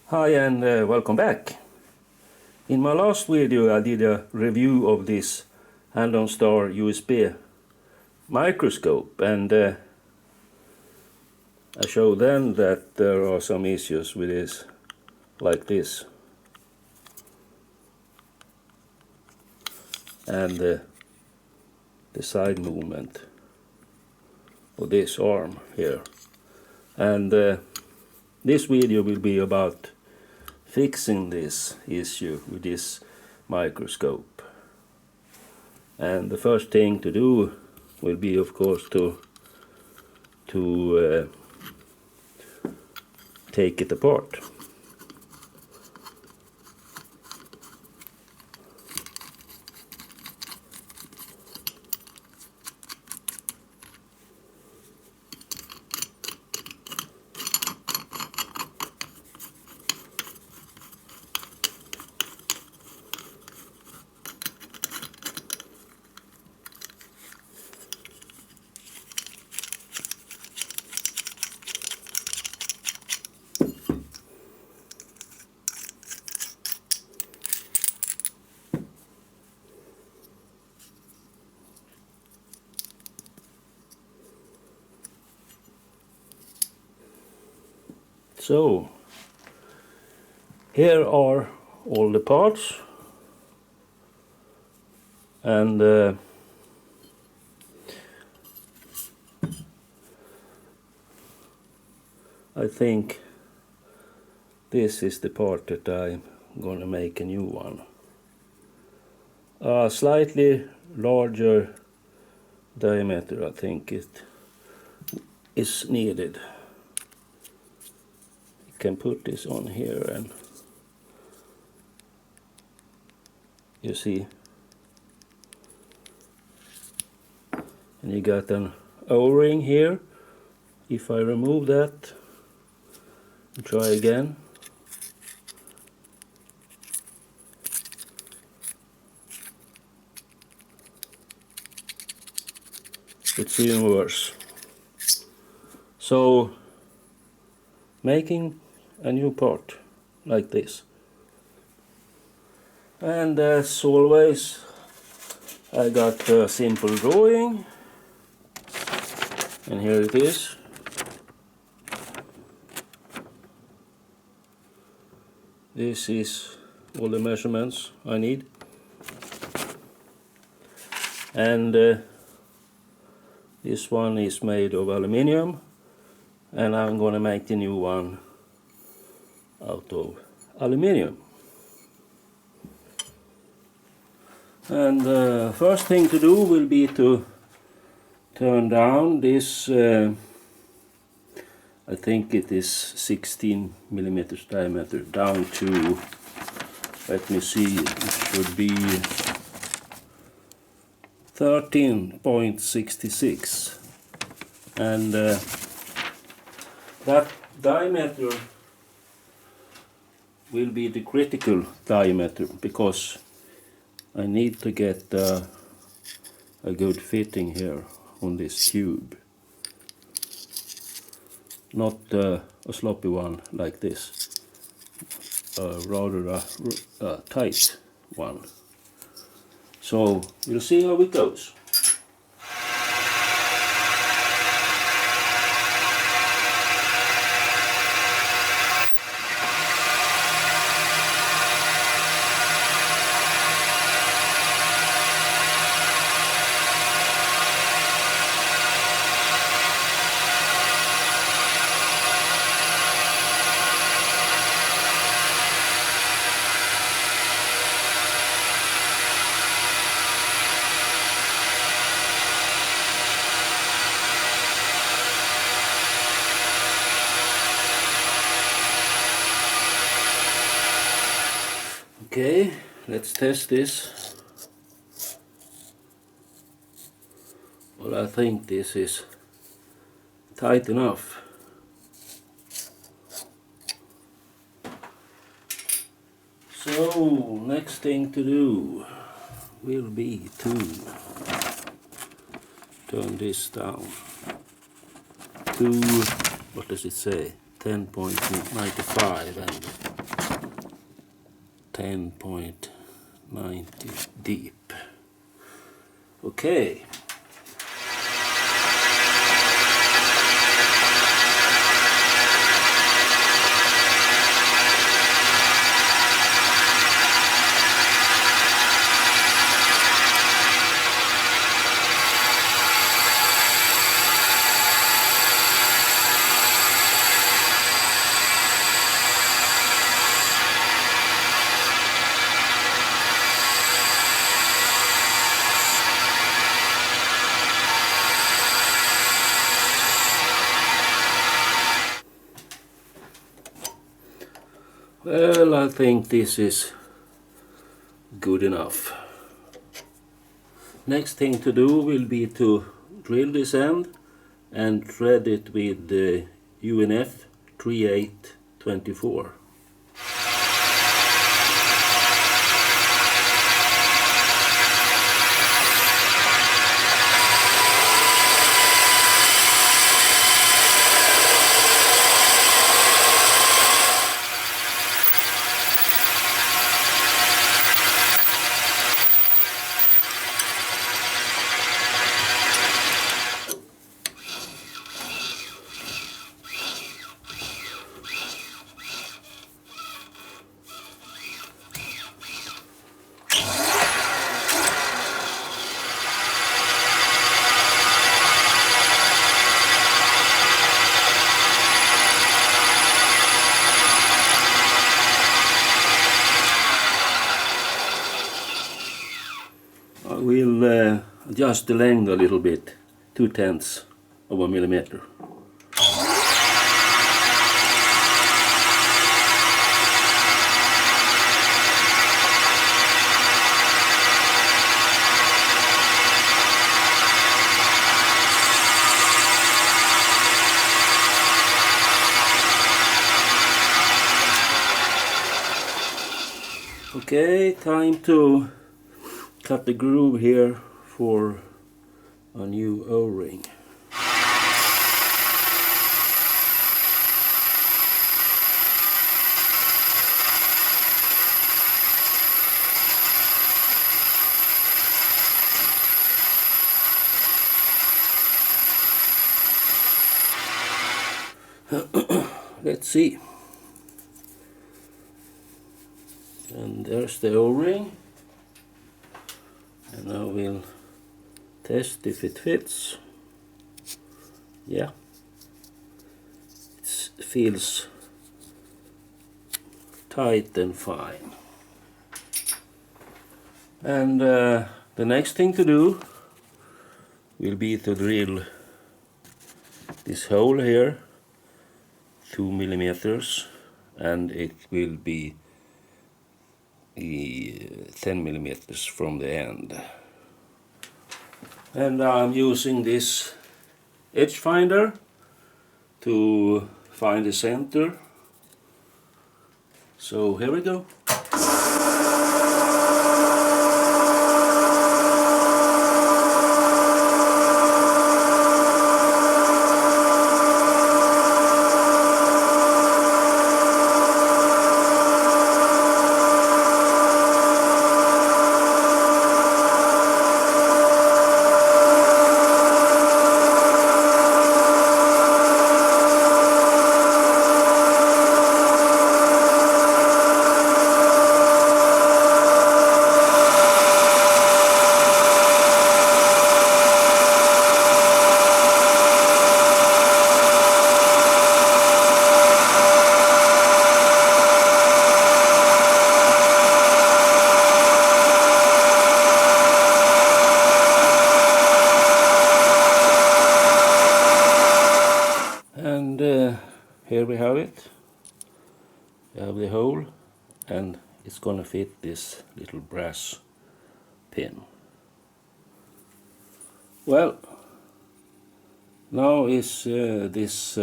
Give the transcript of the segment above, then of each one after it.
Hi and welcome back. In my last video I did a review of this Andonstar USB microscope, and I showed then that there are some issues with this, like this, and the side movement of this arm here. And this video will be about fixing this issue with this microscope. And the first thing to do will be, of course, to take it apart. So, here are all the parts, and I think this is the part that I'm gonna make a new one. A slightly larger diameter, I think it is needed. Can put this on here, and you see, and you got an O-ring here. If I remove that and try again, it's even worse. So making a new part like this, and as always I got a simple drawing, and here it is. This is all the measurements I need, and this one is made of aluminium, and I'm gonna make the new one out of aluminium. And the first thing to do will be to turn down this, I think it is 16 millimeters diameter, down to, let me see, it should be 13.66, and that diameter will be the critical diameter, because I need to get a good fitting here on this tube, not a sloppy one like this, rather a tight one. So we'll see how it goes. Okay, let's test this. Well, I think this is tight enough. So, next thing to do will be to turn this down to, what does it say, 10.95 and 10.90 deep. Okay. Well, I think this is good enough. Next thing to do will be to drill this end and thread it with the UNF 3824. I will adjust the length a little bit, 2/10 of a millimeter. Okay, time to cut the groove here for a new O-ring. Let's see. And there's the O-ring. And I will test if it fits. Yeah, it feels tight and fine. And the next thing to do will be to drill this hole here 2 millimeters, and it will be 10 millimeters from the end. And I'm using this edge finder to find the center. So here we go. And here we have it. You have the hole, and it's gonna fit this little brass pin. Well, now is this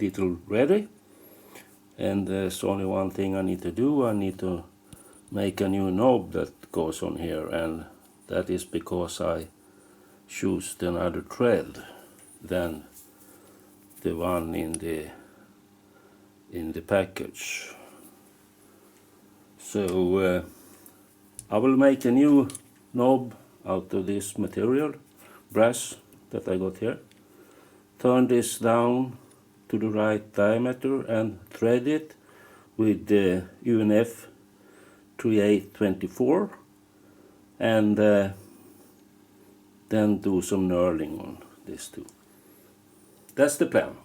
little ready, and there's only one thing I need to do. I need to make a new knob that goes on here, and that is because I chose another thread than the one in the in the package. So I will make a new knob out of this material, brass that I got here. Turn this down to the right diameter and thread it with the UNF 3824 and then do some knurling on this too. That's the plan.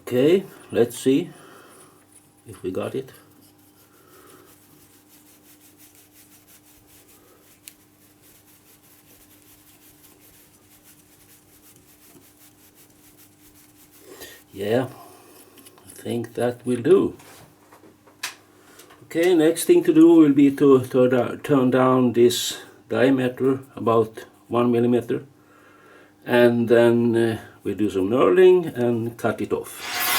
Okay, let's see if we got it. Yeah, I think that will do. Okay, next thing to do will be to turn down this diameter about 1 millimeter, and then we do some knurling and cut it off.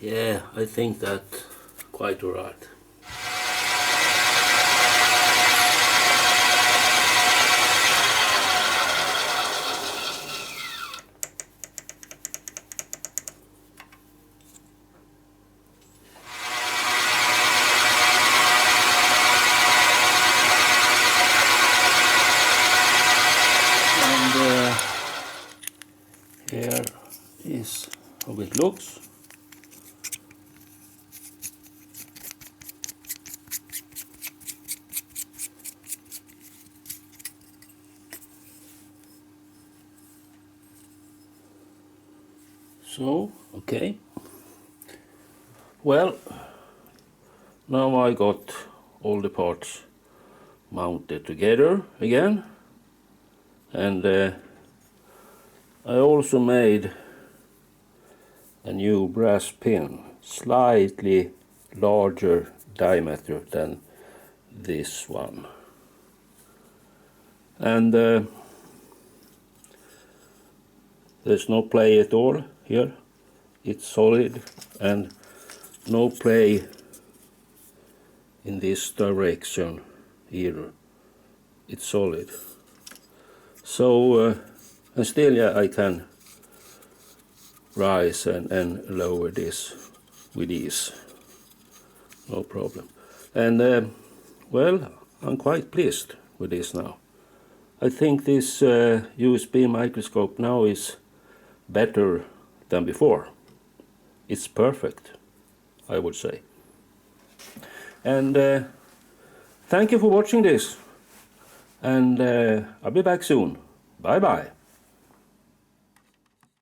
Yeah, I think that's quite alright. And here is how it looks. So, okay. Well, now I got all the parts mounted together again, and I also made a new brass pin, slightly larger diameter than this one. And there's no play at all here. It's solid and no play in this direction either. It's solid. So and still, yeah, I can rise and lower this with ease, no problem. And well, I'm quite pleased with this now. I think this USB microscope now is better than before. It's perfect, I would say. And thank you for watching this. And I'll be back soon. Bye bye.